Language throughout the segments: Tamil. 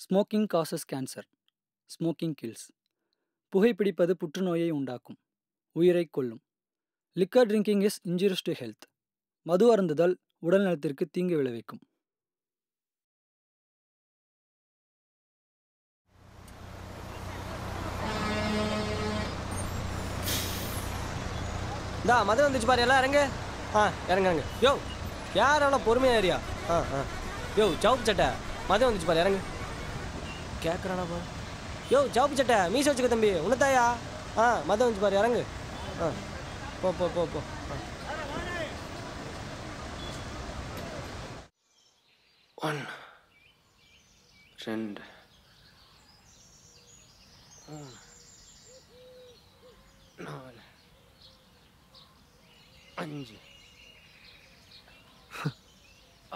Smoking causes cancer. Smoking kills. புகைப்பிடிப்பது புற்றுநோயை உண்டாக்கும், உயிரைக் கொல்லும். Liquor drinking is injurious to health. மது அருந்துதல் உடல் நலத்திற்கு தீங்கு விளைவிக்கும். மது வந்துச்சு பாரு, எல்லாம் இறங்க. இறங்க. யோ யார் எவ்வளோ பொறுமையா ஏரியா? யோ சவுப்பு சட்டை, மது வந்துச்சு பாரு, இறங்கு. கேட்குறானா பாரு. யோ சவுப்பு சட்டை, மீசை வச்சுக்க தம்பி, உன்னதாயா? மது வந்துச்சு பாரு, இறங்கு. போ போ போ போ. 1 2 3 4 5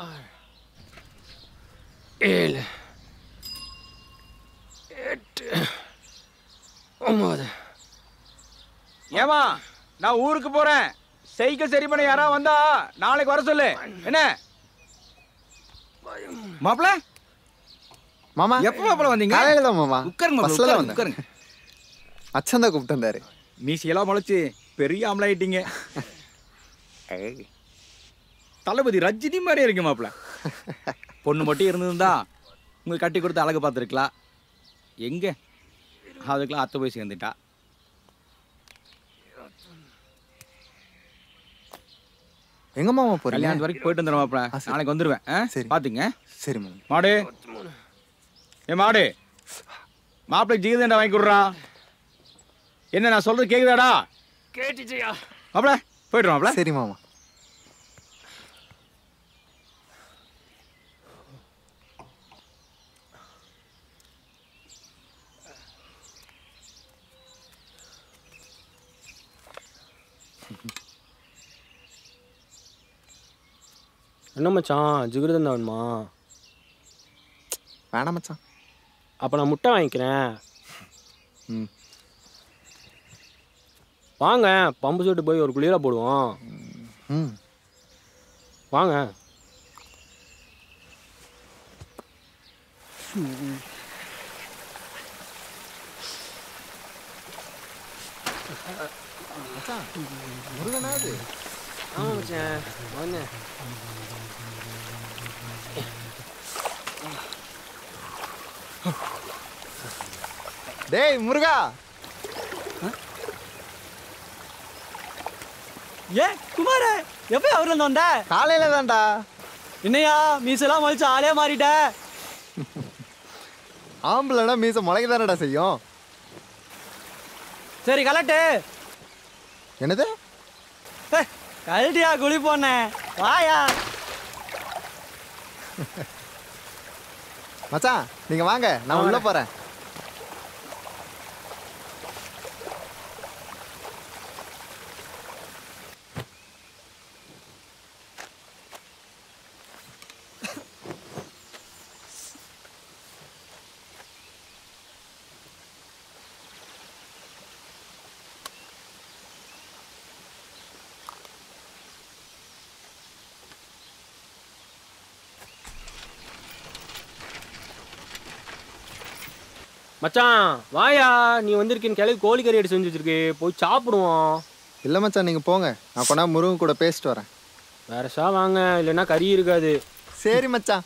6 7 8 9. ஏமா நான் ஊருக்கு போறேன். சைக்கிள் சரி பண்ண யாரா வந்தா நாளைக்கு வர சொல்லு. என்ன மாப்பிள? மாமா எப்ப மாப்பிள வந்தீங்க? காலையில தான் மாமா. உட்காருங்க பஸ்ல தான் உட்காருங்க. அச்சன் தான் கூப்பிட்டு வந்தாரு. மீசையெல்லாம் முளைச்சு பெரிய ஆம்பளை ஆயிட்டீங்க. தளபதி ரஜினி மாதிரியே இருக்கு மாப்பிள. பொண்ணு மட்டும் இருந்திருந்தா உங்க கட்டி கொடுத்து அழகு பார்த்துருக்கலாம். எங்க அதுக்கெல்லாம் அத்தை போய் சேர்ந்துட்டா. எங்க மாமா போறீங்க? கல்யாணத்து வரைக்கும் போயிட்டு வந்துடுறேன் மாப்பிள. நாளைக்கு வந்துடுவேன். சரி பாத்துங்க. சரி மாமா. மாடு மாடு மாப்பிள்ளை ஜீகதண்டா வாங்கி கொடுறா. என்ன நான் சொல்றது கேக்குதாடா? கேட்டுச்சியா மாப்பிள? போயிட்டு மாப்பிள. சரி மாமா. என்ன மச்சான், ஜிகிருதண்டா வேணுமா? வேணாம் மச்சான். அப்போ நான் முட்டை வாங்கிக்கிறேன். ம் வாங்க, பம்பு சூட்டு போய் ஒரு குளியலை போடுவோம். ம் வாங்க. முருகனாது. ஆமாம் மச்சான், வாங்க. டேய் முருகா. குமார, எப்போ அவர்ல வந்த? காலையில தான்டா. என்னையா மீசெல்லாம் மலிச்சு ஆளே மாறிட்ட? ஆம்பளைனா மீச முளைக்க தானடா செய்யும். சரி கலட்டு. என்னது? கழட்டியா குளி போனேன். வாயா மச்சான் நீங்க வாங்க, நான் உள்ள போறேன். மச்சான் வாயா, நீ வந்திருக்கேன்னு கிளவி கோழிக்கறி எடுத்து செஞ்சு வச்சிருக்கு, போய் சாப்பிடுவோம். இல்லை மச்சான் நீங்கள் போங்க, நான் கொண்டா முருகன் கூட பேசிட்டு வரேன். வேறசா வாங்க, இல்லைன்னா கறி இருக்காது. சரி மச்சான்.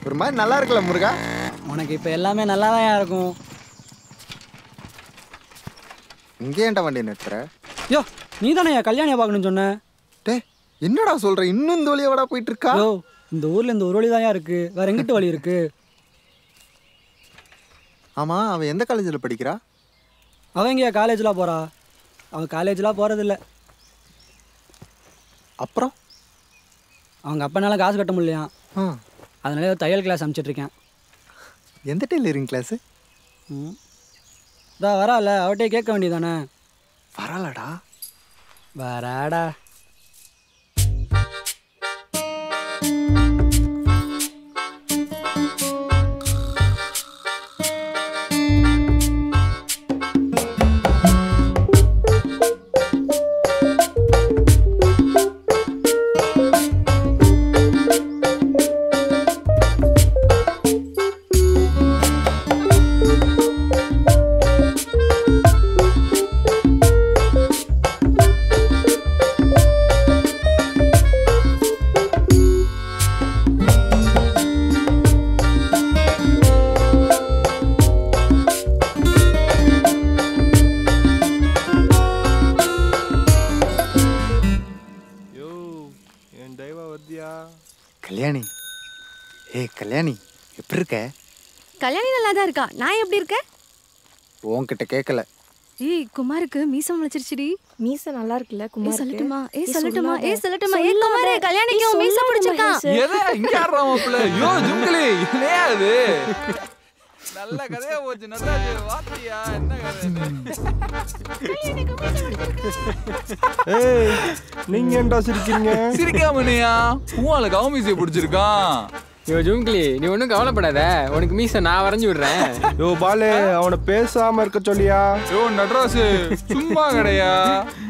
ஒரு மாதிரி நல்லா இருக்குல்ல முருகா? உனக்கு இப்போ எல்லாமே நல்லா தான் இருக்கும். இங்கே ஏன்டா வண்டி நிறுத்துற? யோ நீ தானே கல்யாணியை பார்க்கணும்னு சொன்ன. டே என்னடா சொல்ற? இன்னும் இந்த வழியோட போயிட்டு இருக்கா? யோ இந்த ஊர்ல இந்த ஒரு வழி தான் இருக்கு, வேற எங்கிட்ட வழி இருக்கு? ஆமா, அவ எந்த காலேஜில் படிக்கிறா? அவன் இங்கே காலேஜ்லாம் போறா. அவன் காலேஜ்லாம் போறதில்ல. அப்புறம் அவங்க அப்பனால காசு கட்ட முடியலையா, ஆ அதனால தையல் கிளாஸ் அனுப்பிச்சிட்ருக்கேன். எந்த டெய்லரிங் கிளாஸு? இதா வரால, அவட்டே கேட்க வேண்டியதானே. வரலடா. வராடா. கல்யாணி எப்படி இருக்க? கல்யாணி நல்லா தான் இருக்கா. நான் எப்படி இருக்கேன்? உன்கிட்ட கேட்கல. ஏய் குமாருக்கு மீசை முளைச்சிருச்சுடி. மீசை நல்லா இருக்குல்ல குமார்? சொல்லட்டுமா? சொல்லட்டுமா? சொல்லட்டுமா? குமாரே கல்யாணிக்கு மீசை பிடிச்சிருக்கான். எதை இங்க ஆடுறான் மாப்பிள்ள? யோ ஜுங்கலி என்னையா அது? நல்ல கதையா போச்சு. நடராஜ் வாத்தியா என்ன கதை? ஏய் நீங்க ஏன்டா சிரிக்கிறீங்க? சிரிக்காமனியா உன் கவுமிசை பிடிச்சிருக்கான். யோ ஜுங்கிலி, நீ ஒன்றும் கவலைப்படாத, உனக்கு மீசை நான் வரைஞ்சி விடுறேன். யோ பாலு, அவனை பேசாம இருக்க சொல்லியா? யோ நடராசு சும்மா கிடையா,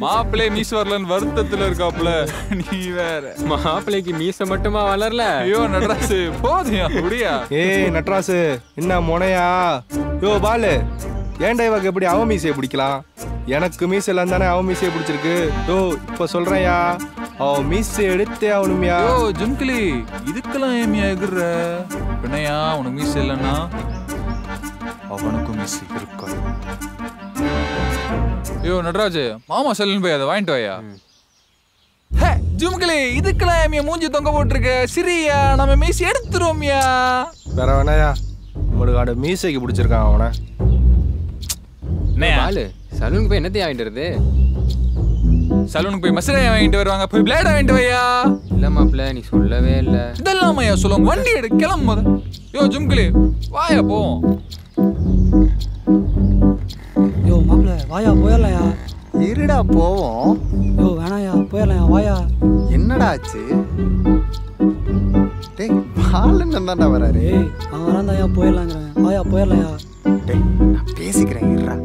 மாப்பிள்ளை மீசை வரலன்னு வருத்தத்துல இருக்காப்புல. நீ வேற மாப்பிள்ளைக்கு மீசை மட்டுமா வளரல? ஐயோ நடராசு போதியா முடியா? ஏய் நட்ராசு என்ன மொனையா? யோ பாலு, ஏன்டா இவக்கு எப்படி அவ மீசையை பிடிக்கலாம்? எனக்கு மீசையில தானே அவ மீசையை பிடிச்சிருக்கு. யோ இப்ப சொல்றேன்யா, அவ மீசை எடுத்தே அவனுமியா. யோ ஜுங்கிலி இதுக்கெல்லாம் ஏமியா எகுற பிணையா? உனக்கு மீசை இல்லைன்னா அவனுக்கும் மீசை இருக்கா? யோ நடராஜ் மாமா செல்லுன்னு போய் அதை வாங்கிட்டு வாயா. ஜுங்கிலி இதுக்கெல்லாம் ஏமியா மூஞ்சி தொங்க போட்டிருக்க? சிரியா, நம்ம மீசை எடுத்துருவோம்யா. வேற வேணாயா, உங்களுக்கு அந்த மீசைக்கு பிடிச்சிருக்கான் அவனை. பாலு சலூனுக்கு போய் என்னத்தையும் வாங்கிட்டு வருது? சலூனுக்கு போய் மசரையா வாங்கிட்டு வருவாங்க, போய் பிளேடா வாங்கிட்டு வையா. இல்ல மாப்பிள்ள, நீ சொல்லவே இல்ல. இதெல்லாம் ஐயா சொல்லுவாங்க. வண்டி எடு கிளம்பு. யோ ஜுங்கிலி வாயா போவோம். யோ மாப்பிள்ள வாயா போயிடலாயா. இருடா போவோம். யோ வேணாயா போயிடலாயா வாயா. என்னடா ஆச்சு? டேய் பாலுன்னு தான்டா வராரு. ஏய் அவன் வராந்தாயா போயிடலாங்கிறேன். வாயா போயிடலாயா. டேய் நான் பேசிக்கிறேன் இருடா.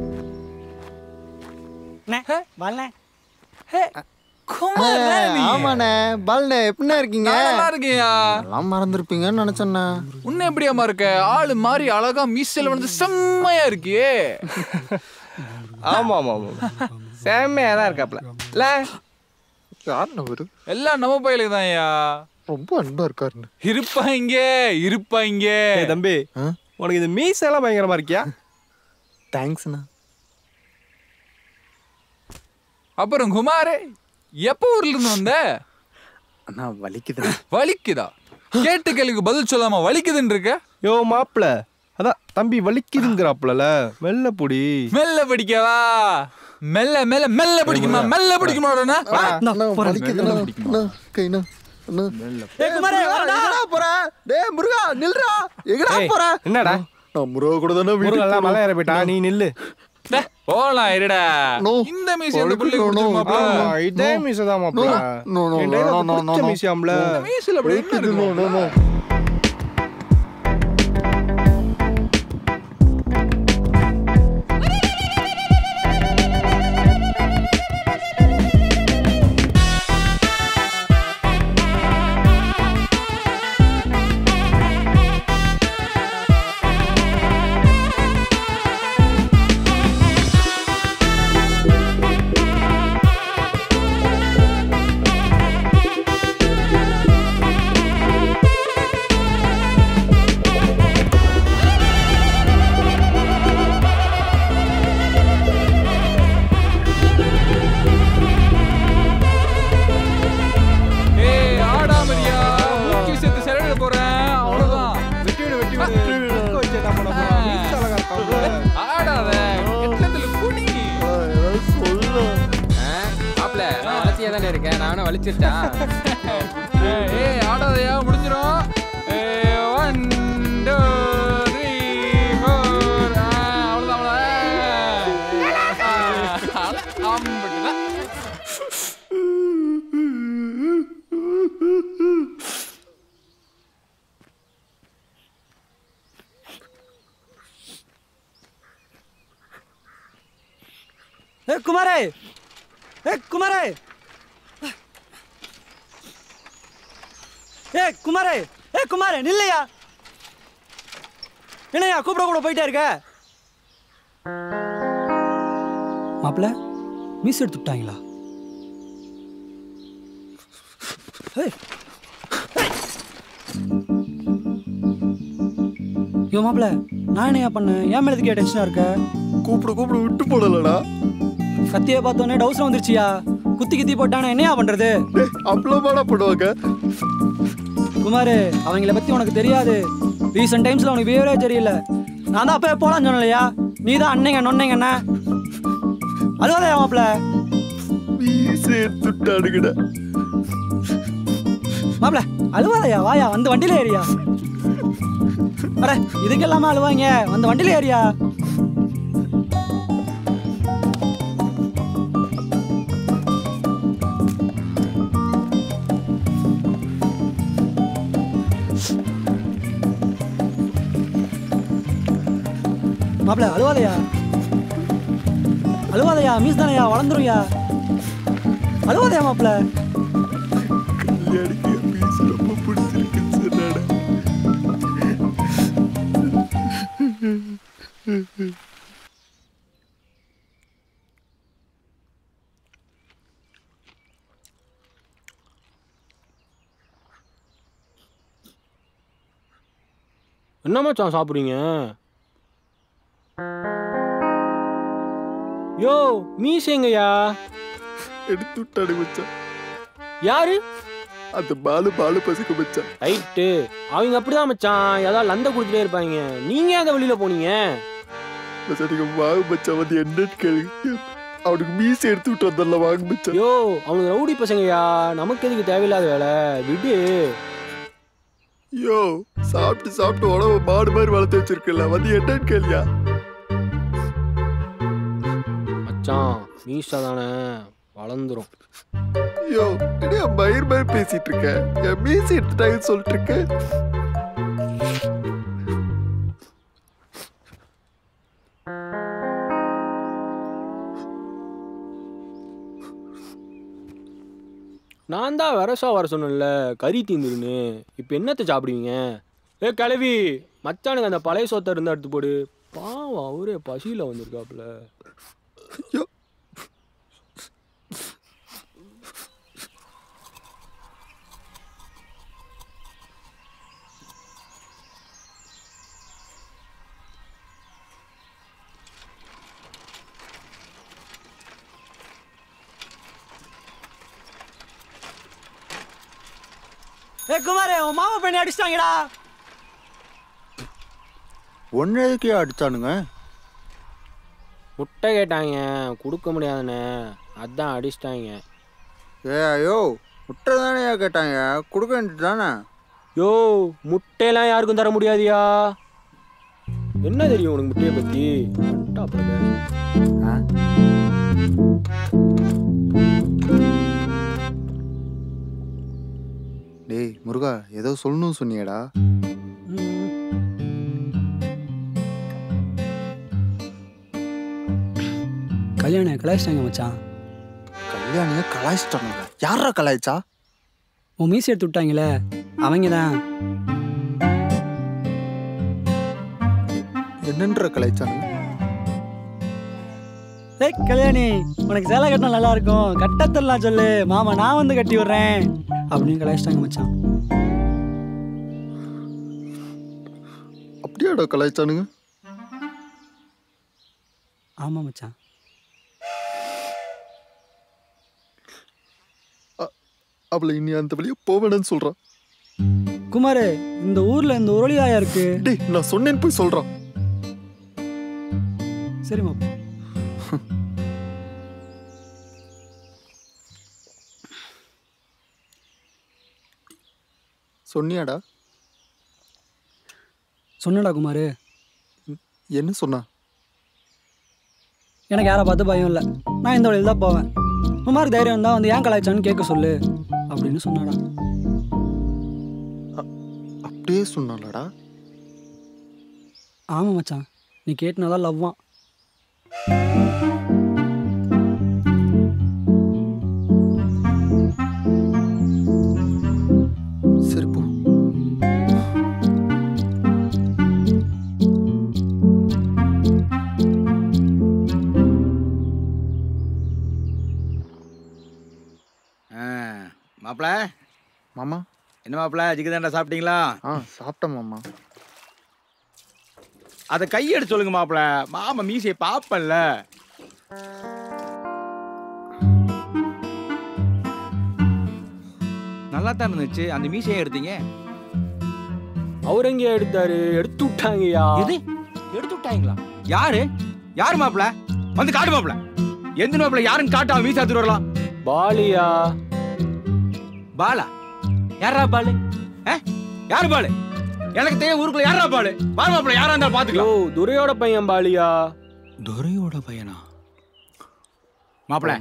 ஆமாண்ணே பால்ண்ணே, எப்படிண்ணே இருக்கீங்க? நல்லா இருக்கியா? எல்லாம் மறந்துருப்பீங்கன்னு நினைச்சேண்ணே. உன்ன எப்படியாமா இருக்க? ஆளு மாறி அழகா மீசையில வந்து செம்மையா இருக்கியே. ஆமா ஆமா ஆமா, செம்மையா தான் இருக்காப்ல. இல்ல யாருண்ணே ஒரு எல்லாம் நம்ம பையலுக்கு தான்யா. ரொம்ப அன்பா இருக்காருன்னு. இருப்பாங்க. ஏய் தம்பி, உனக்கு இது மீசெல்லாம் பயங்கரமா இருக்கியா? தேங்க்ஸ்ண்ணா. அப்புறம் குமாரே எப்போ ஊர்ல இருந்து வந்த? அண்ணா வலிக்குதுண்ணா. வலிக்குதா? கேட்டு கேள்விக்கு பதில் சொல்லாம வலிக்குதுன்னு இருக்க? யோ மாப்பிள்ள, அதான் தம்பி வலிக்குதுங்கிறாப்புல. மெல்ல புடி. மெல்ல பிடிக்கவா? மெல்ல மெல்ல மெல்ல பிடிக்குமா? மெல்ல பிடிக்குமா? வலிக்குதுண்ணா கைண்ணா. முருகா நில்றா. எங்கடா போற? என்னடா நான் முருகா கூட தானே வீட்டுக்கு மலை ஏற போயிட்டா, நீ நில்லு. போலாம் இருடா. இந்த மீசி அந்த புள்ளை குடுத்துமாப்ல. இதே மீசை தான் மாப்பிள்ள. மீசியாம்ல மீசில அப்படி என்ன இருக்கு? இருக்கேன் நானும் வலிச்சிட்டா. ஏய் ஆடாதயா, முடிஞ்சிரும். 1 2 3 4 அவ்வளோதான். குமாரே, குமாரே, குமாரே, குமாரே நில்லையா. என்னையா கூப்பிட கூட போயிட்டே இருக்க? மாப்பிள்ள மீஸ் எடுத்து விட்டாங்களா? யோ மாப்பிள்ள, நான் என்னையா பண்ணேன்? ஏன் மேல எதுக்கு டென்ஷனா இருக்க? கூப்பிட விட்டு போடலடா. கத்தியை பார்த்தோன்னே டவுசர் வந்துருச்சியா. குத்தி போட்டானே என்னையா பண்றது? அவ்வளோமாடா போடுவாங்க. குமார், அவங்கள பத்தி உனக்கு தெரியாது. ரீசெண்ட் டைம்ஸ்ல உனக்கு பிஹேவியரே சரியில்லை. நான் தான் அப்பவே போலான்னு சொன்னலையா, நீ தான் அன்னைங்க நொன்னைங்கண்ணா. அழுவாதையா மாப்பிள்ள? மீசை எடுத்துட்டானுங்கடா. மாப்பிள்ள அழுவாதையா, வாயா வந்து வண்டியில ஏறியா. அட இதுக்கெல்லாமா அழுவாங்க, வந்து வண்டியில ஏறியா. மாப்பிள்ள அழுவாதையா, அழுவாதையா, மீஸ் தானையா, வளர்ந்துருயா. அழுவாதையா மாப்பிள்ள. கல்யாணிக்கு மீசை ரொம்ப பிடிச்சிருக்குன்னு சொன்னாடா. என்ன மச்சான் சாப்பிட்றீங்க? யோ மீசைங்கய்யா. எடுத்து விட்டானு மச்சான். யாரு? அந்த பாலு பசுக்கு மச்சான். ரைட்டு, அவங்க அப்படிதான் மச்சான், ஏதாவது லந்த கொடுத்துட்டே இருப்பாங்க. நீங்க அந்த வழியில போனீங்க மச்சான். நீங்க வாங்க மச்சான், வந்து என்னன்னு கேளுங்க. அவனுக்கு மீசை எடுத்து விட்டு வந்தல, வாங்க மச்சான். யோ அவனுக்கு ரவுடி பசங்கய்யா, நமக்கு எதுக்கு தேவையில்லாத வேலை, விடு. யோ சாப்பிட்டு உடம்பு மாடு மாதிரி வளர்த்து வச்சிருக்கல, வந்து என்னன்னு கேளியா. மச்சான் மீசா தானே, வளர்ந்துரும். யோ என்ன மயிர் மாதிரி பேசிட்டு இருக்க? என் மீசை எடுத்துட்டாங்கன்னு சொல்லிட்டு இருக்க. நான் தான் வரசா வர சொன்னேன்ல, கறி தீந்துருன்னு. இப்போ என்னத்தை சாப்பிடுவீங்க? ஏ கிளவி, மச்சானுக்கு அந்த பழைய சோத்தை இருந்தா எடுத்து போடு. பாவம் அவரே பசியில் வந்திருக்காப்புல. யோ ஏ குமார், உன் மாமா பண்ணி அடிச்சிட்டாங்கடா. ஒன்னதுக்கே அடிச்சானுங்க. முட்டை கேட்டாங்க, கொடுக்க முடியாதுண்ணே, அதான் அடிச்சிட்டாங்க. ஐயோ முட்டை தானே கேட்டாங்க, கொடுக்க வேண்டியது தானே. யோ முட்டையெல்லாம் யாருக்கும் தர முடியாதியா. என்ன தெரியும் உனக்கு முட்டையை பற்றி? டேய் முருகா, ஏதோ சொல்லணும்னு சொன்னியடா. கல்யாணம் கலாய்ச்சிட்டாங்க மச்சான். கல்யாணிய கலாய்ச்சிட்டானுங்க? யாரா கலாய்ச்சா? உன் மீசி எடுத்து விட்டாங்களே அவங்க தான். என்னன்ற கலாய்ச்சானுங்க? ஏய் கல்யாணி, உனக்கு சேலை கட்டினா நல்லா இருக்கும், கட்டத்தரலாம் சொல்லு, மாமா நான் வந்து கட்டி விடுறேன் அப்படின்னு கலாய்ச்சிட்டாங்க மச்சான். அப்படியாடா கலாய்ச்சானுங்க? ஆமா மச்சான். அவளை இனி அந்த வழியா போவேன்னு சொல்றான். குமார், இந்த ஊர்ல இந்த ஒரு வழியாயா இருக்கு. டேய் நான் சொன்னேன்னு போய் சொல்றான். சரி மாப்பா. சொன்னியாடா? சொன்னடா குமார். என்ன சொன்னா? எனக்கு யாரை பார்த்து பயம் இல்லை, நான் இந்த வழியில் தான் போவேன். குமாருக்கு தைரியம் இருந்தால் வந்து ஏன் கலாய்ச்சான்னு கேட்க சொல்லு அப்படின்னு சொன்னாடா. அப்படியே சொன்னாலடா? ஆமாம் மச்சான், நீ கேட்டுனாதான் லவ்வான். சரி போ. மாப்பிள. மாமா. என்ன மாப்பிள, ஜிகிதாண்டா சாப்பிட்டீங்களா? சாப்பிட்டேன் மாமா. அதை கையெடுத்து சொல்லுங்க மாப்பிள, மாமா மீசையை பாப்பல்ல. நல்லா தான் இருந்துச்சு, அந்த மீசையை எடுத்தீங்க. அவர் எங்கேயா எடுத்தாரு? எடுத்து விட்டாங்கய்யா. எது எடுத்து விட்டாங்களா? யாரு யாரு மாப்பிள? வந்து காட்டு மாப்பிள. எந்த மாப்பிள யாருன்னு காட்டு, அவன் மீசை எடுத்துட்டு வரலாம். பாலியா? பாலா? யாரா பாலு? யாரு பாலு? எனக்கு தெரியும் ஊருக்குள்ள யாரா பாலு? பாரு மாப்பிள, யாரா இருந்தாலும் பாத்துக்கலாம். துரையோட பையன் பாலியா? துரையோட பையனா? மாப்பிள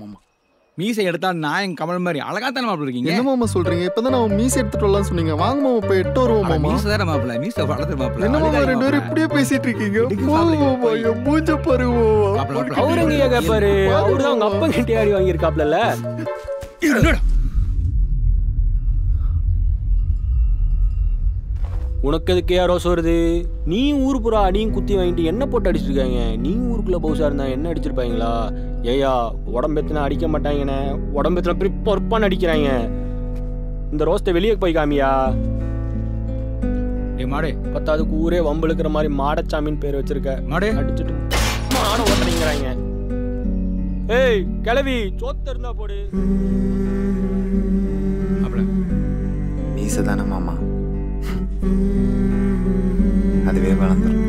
மீசை எடுத்தா நாயன் கமல் மாதிரி அழகா தானே மாப்பிள இருக்கீங்க. என்ன மாமா சொல்றீங்க? இப்பதான் நான் மீசை எடுத்துட்டு வரலாம் சொன்னீங்க. வாங்க மாமா போய் எட்டு வருவோம் மாமா. மீசை தானே மாப்பிள, மீசை வளர்த்து மாப்பிள. என்ன மாமா ரெண்டு பேரும் இப்படியே பேசிட்டு இருக்கீங்க? மாமா என் மூஞ்ச பாருங்க மாமா. அவர் எங்கேயா கேட்பாரு? அவருதான் உங்க அப்பா கிட்டே ஆடி வாங்கியிருக்காப்ல. உனக்கு எதுக்கு யாரோ வருது? நீ ஊர் புறா அடியும் குத்தி வாங்கிட்டு என்ன போட்டு அடிச்சிருக்காங்க? நீ ஊருக்குள்ள பவுசா இருந்தா என்ன அடிச்சிருப்பாங்களா? ஏயா உடம்பெத்தினா அடிக்க மாட்டாங்கண்ணே, உடம்பெத்தினா பெரிய பொறுப்பான்னு அடிக்கிறாங்க. இந்த ரோஸ்ட்டை வெளியே போய் காமியா. மாடு பத்தாவதுக்கு ஊரே வம்புழுக்கிற மாதிரி மாடச்சாமின்னு பேர் வச்சிருக்க. மாடு அடிச்சுட்டு மாட ஓட்டுறீங்கிறாங்க. ஏய் கிளவி, சோத்த இருந்தா போடு. மீசை தானே மாமா, அதுவே வளர்ந்துடும்.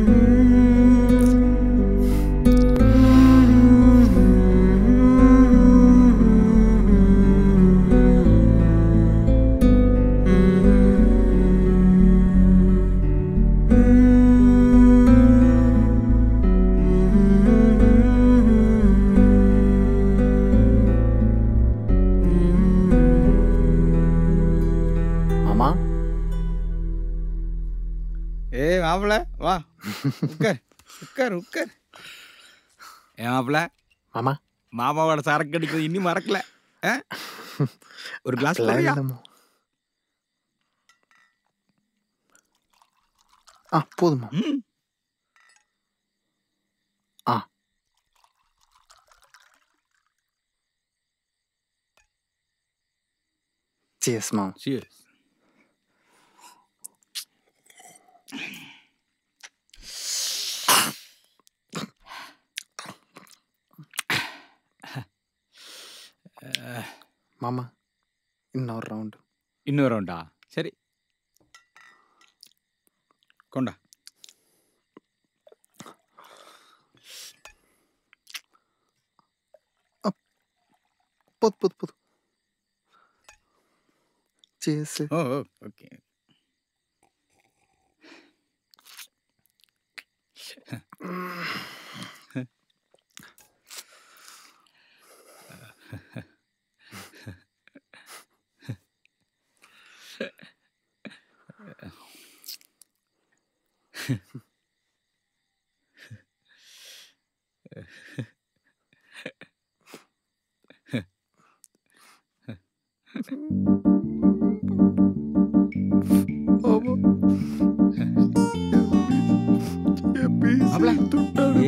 மாமா மாப்பிள வா, உட்கார் உட்கார் உட்கார். ஏன் மாப்பிள? மாமா மாமாவோட சரக்கு அடிக்கிறது இன்னும் மறக்கல. ஒரு கிளாஸ் போதுமா? Cheers, Mom. Cheers. மாமா இன்னொரு ரவுண்டு. இன்னொரு ரவுண்டா? சரி கொண்டா. போது. Cheers. ஓ ஓகே.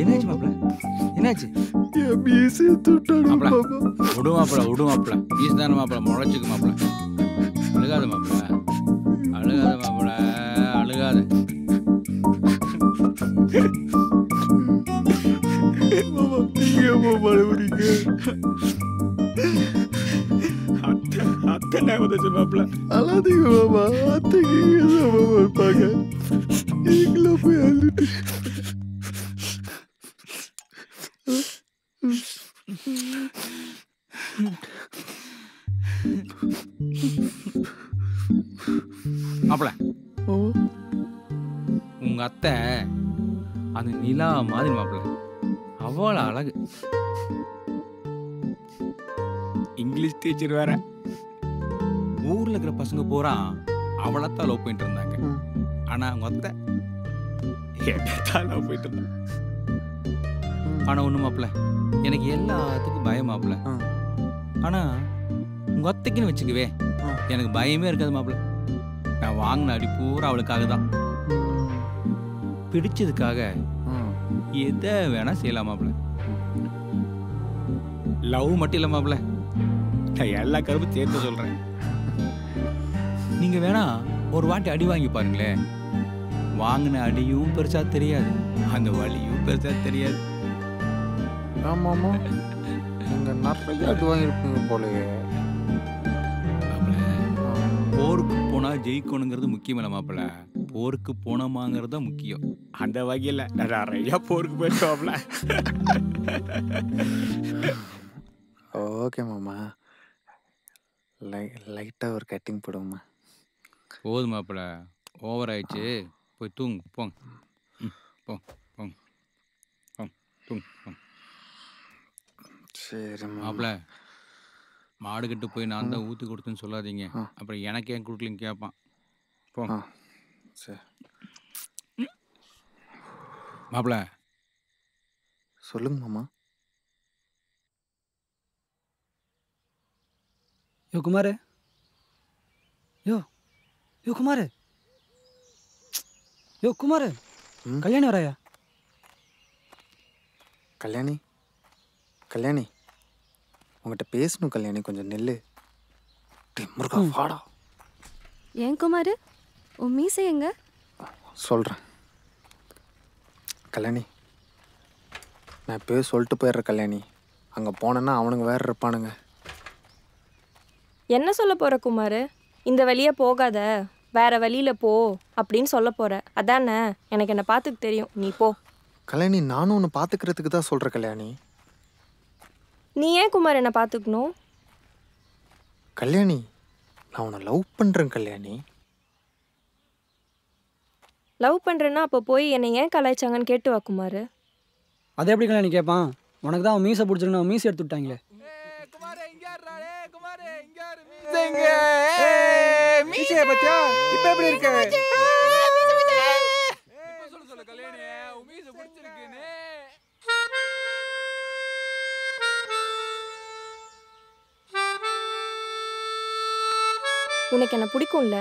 என்னாச்சு மாப்பிள? என்னாச்சு? விடு மாப்பிள, விடு மாப்பிள. பீஸ் தானே மாப்பிள, முளைச்சுக்கு மாப்பிள. அழுகாத மாப்பிள, அழுகாத மாப்பிள, அழுகாத. அத்தை வந்துச்சு மாப்பிள. அழாதீங்க மாமா, அத்தைக்கு மாமா இருப்பாங்க. நீங்களா போய் அழுட்டு. மாப்பிள உங்க அத்தை அது நிலா மாதிரி மாப்பிள. அவ்வளோ அழகு. இங்கிலீஷ் டீச்சர் வேற. ஊர்ல இருக்கிற பசங்க பூரா அவளைத்தான் லவ் பண்ணிட்டு இருந்தாங்க. ஆனா அவங்க அத்தை லவ் போயிட்டு இருந்தாங்க. ஆனா ஒண்ணு மாப்பிள, எனக்கு எல்லாத்துக்கும் பயம் மாப்பிள. ஆனா உங்க அத்தைக்குன்னு வச்சுக்கவே எனக்கு பயமே இருக்காது மாப்பிள. நான் வாங்கின அடி பூரா அவளுக்காக தான். பிடிச்சதுக்காக எதை வேணா செய்யலாம் மாப்பிள. லவ் மட்டும் இல்ல மாப்பிள, நான் எல்லா கருப்பும் சேர்த்து சொல்றேன். நீங்க வேணா ஒரு வாட்டி அடி வாங்கி பாருங்களேன். வாங்கின அடியும் பெருசா தெரியாது, அந்த வலியும் பெருசா தெரியாது. ஆமாமா, நீங்க நிறைய அடி வாங்கியிருப்பீங்க போலயே. போருக்கு போனா ஜெயிக்கணுங்கிறது முக்கியம் இல்லை மாப்பிள. போருக்கு போனோமாங்கிறது தான் முக்கியம். அந்த வகையில் நிறையா போருக்கு போயிட்டோம்ல. ஓகே மாமா, லைட்டாக ஒரு கட்டிங் போடுவோம்மா. போதும் மாப்பிள்ள, ஓவர் ஆயிடுச்சு. போய் தூங்கு போங்க. போங்க போங்க போங்க தூங்கு போங்க. சரி மாப்பிள்ள, மாடுகிட்ட போய் நான் தான் ஊற்றி கொடுத்தேன்னு சொல்லாதீங்க. அப்புறம் எனக்கு ஏன் கொடுக்கலன்னு கேட்பான். போங்க. சரி மாப்பிள்ள, சொல்லுங்க மாமா. யோ குமார், யோ யோ குமார், யோ குமார், கல்யாணி வராயா? கல்யாணி, கல்யாணி உங்கள்கிட்ட பேசணும். கல்யாணி கொஞ்சம் நெல்லு. முருகா வாடா. ஏன் குமார், உன் மீசை எங்க? சொல்கிறேன் கல்யாணி. நான் இப்போயே சொல்லிட்டு போயிடுறேன் கல்யாணி. அங்கே போனேன்னா அவனுங்க வேறு இருப்பானுங்க. என்ன சொல்ல போற குமார்? இந்த வழியா போகாத, வேற வழியில போ அப்படின்னு சொல்ல போற, அதானே? எனக்கு என்ன பார்த்துக்கு தெரியும், நீ போ. கல்யாணி, நானும் உன்னை பார்த்துக்கிறதுக்கு தான் சொல்கிறேன் கல்யாணி. நீ ஏன் குமார் என்ன பார்த்துக்கணும்? கல்யாணி, நான் உன்னை லவ் பண்ணுறேன் கல்யாணி. லவ் பண்ணுறேன்னா அப்போ போய் என்னை ஏன் கலாய்ச்சாங்கன்னு கேட்டு வா குமார். அதை எப்படி கல்யாணி கேட்பான்? உனக்கு தான் அவன் மீசை பிடிச்சிருக்கணும், அவன் மீசை எடுத்து விட்டாங்களே. உனக்கு என்ன பிடிக்கும்ல?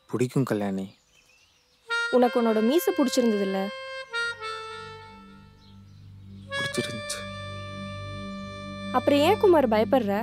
பிடிக்கும் கல்யாணி. உனக்கு உன்னோட மீசை பிடிச்சிருந்ததுல்ல? பிடிச்சிருந்துச்சு. அப்புறம் ஏன் குமார் பயப்படுற?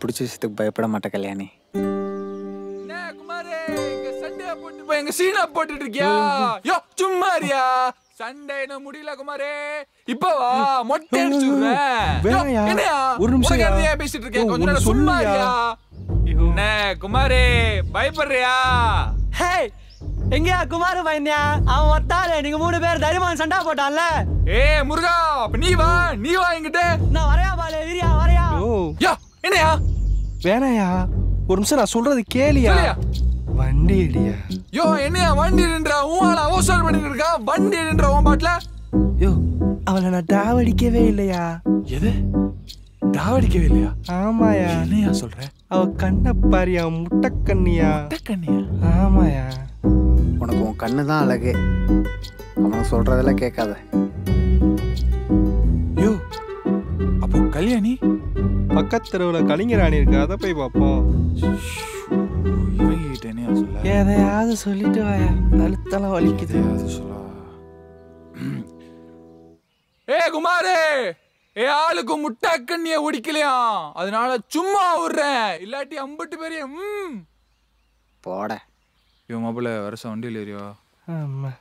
பிடிச்ச விஷயத்துக்கு பயப்பட மாட்டேன் கல்யாணி. எங்க சீனா போட்டுட்டு இருக்கியா? யோ சும்மாரியா, சண்டே முடியல குமாரே. இப்ப வா, மொட்டை அடிச்சுடுறேன். என்னையா ஒரு நிமிஷம் பேசிட்டு இருக்கேன், கொஞ்ச நேரம் சும்மாரியா. என்ன குமாரே பயப்படுறியா? ஹே, எங்கயா குமார் பயந்தியா? அவன் ஒத்தாலே நீங்க 3 பேர் தைரியமான சண்டை போட்டான்ல. ஏய் முருகா, நீ வா என்கிட்ட. நான் வரையா பாலே, வீரியா வரையா. யோ என்னையா? வேணாயா, ஒரு நிமிஷம் நான் சொல்றது கேளியா. வண்டி அடியா. யோ என்னையா வண்டி நின்றா? உன் அவசரம் பண்ணிட்டு இருக்கா. வண்டி நின்றா உன் பாட்டுல. யோ அவளை நான் டாவடிக்கவே இல்லையா. எது டாவடிக்கவே இல்லையா? ஆமாயா. என்னையா சொல்ற? அவ கண்ண பாரியா, முட்டைக்கண்ணியா. முட்டைக்கண்ணியா? ஆமாயா. உனக்கு உன் கண்ணு தான் அழகு, அவன் சொல்றதெல்லாம் கேட்காத. யோ அப்போ கல்யாணி பக்கத்து தெருவில் கலிங்கராணி இருக்கு, அதை போய் பார்ப்போம். இவங்கிட்ட என்ன சொல்ல? எதையாவது சொல்லிட்டு வாயா, அழுத்தலாம் வலிக்குது. ஏ குமாரே, ஆளுக்கு முட்டைக்கண்ணிய உடிக்கலையா, அதனால சும்மா விடுறேன், இல்லாட்டி அம்பட்டு பெரிய போட. இவன் மாப்பிள்ள வருஷம் வண்டியில் ஏறியா? ஆமா.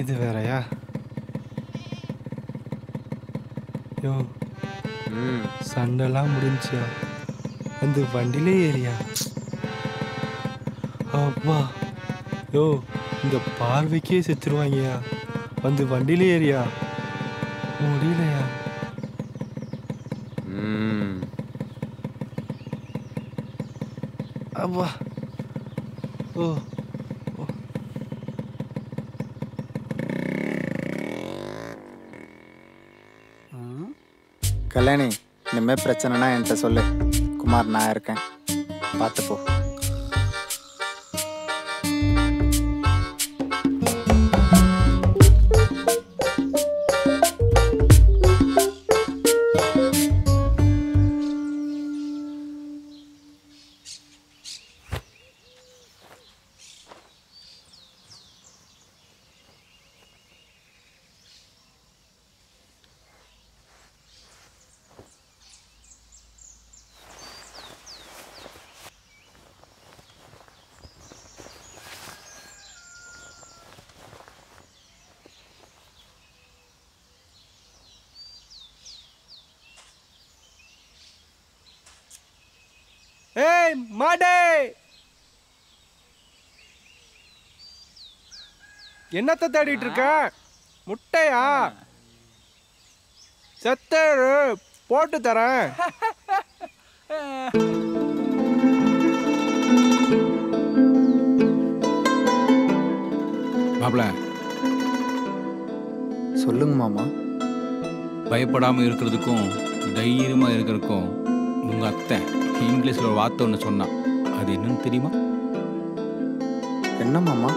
இது வேறயா? யோ சண்டெல்லாம் முடிஞ்சியா, அந்த வண்டியிலே ஏறியா? அப்பா யோ, இந்த பார்வைக்கே செத்துருவாங்கயா, வந்து வண்டியிலே ஏறியா. முடியலையா? அப்பா ஓ கல்யாணி, இனிமேல் பிரச்சனைனா என்கிட்ட சொல்லு. குமார் நான் இருக்கேன், பார்த்துப்போ. ஏய் மாடே, என்னத்த தேடிட்டு இருக்க? முட்டையா? செத்தேரு, போட்டு தரேன். மாப்பிள, சொல்லுங்க மாமா. பயப்படாமல் இருக்கிறதுக்கும் தைரியமாக இருக்கிறதுக்கும் உங்கள் அத்தை இங்கிலீஷில் ஒரு வார்த்தை ஒன்று சொன்னான். அது என்னன்னு தெரியுமா? என்ன மாமா?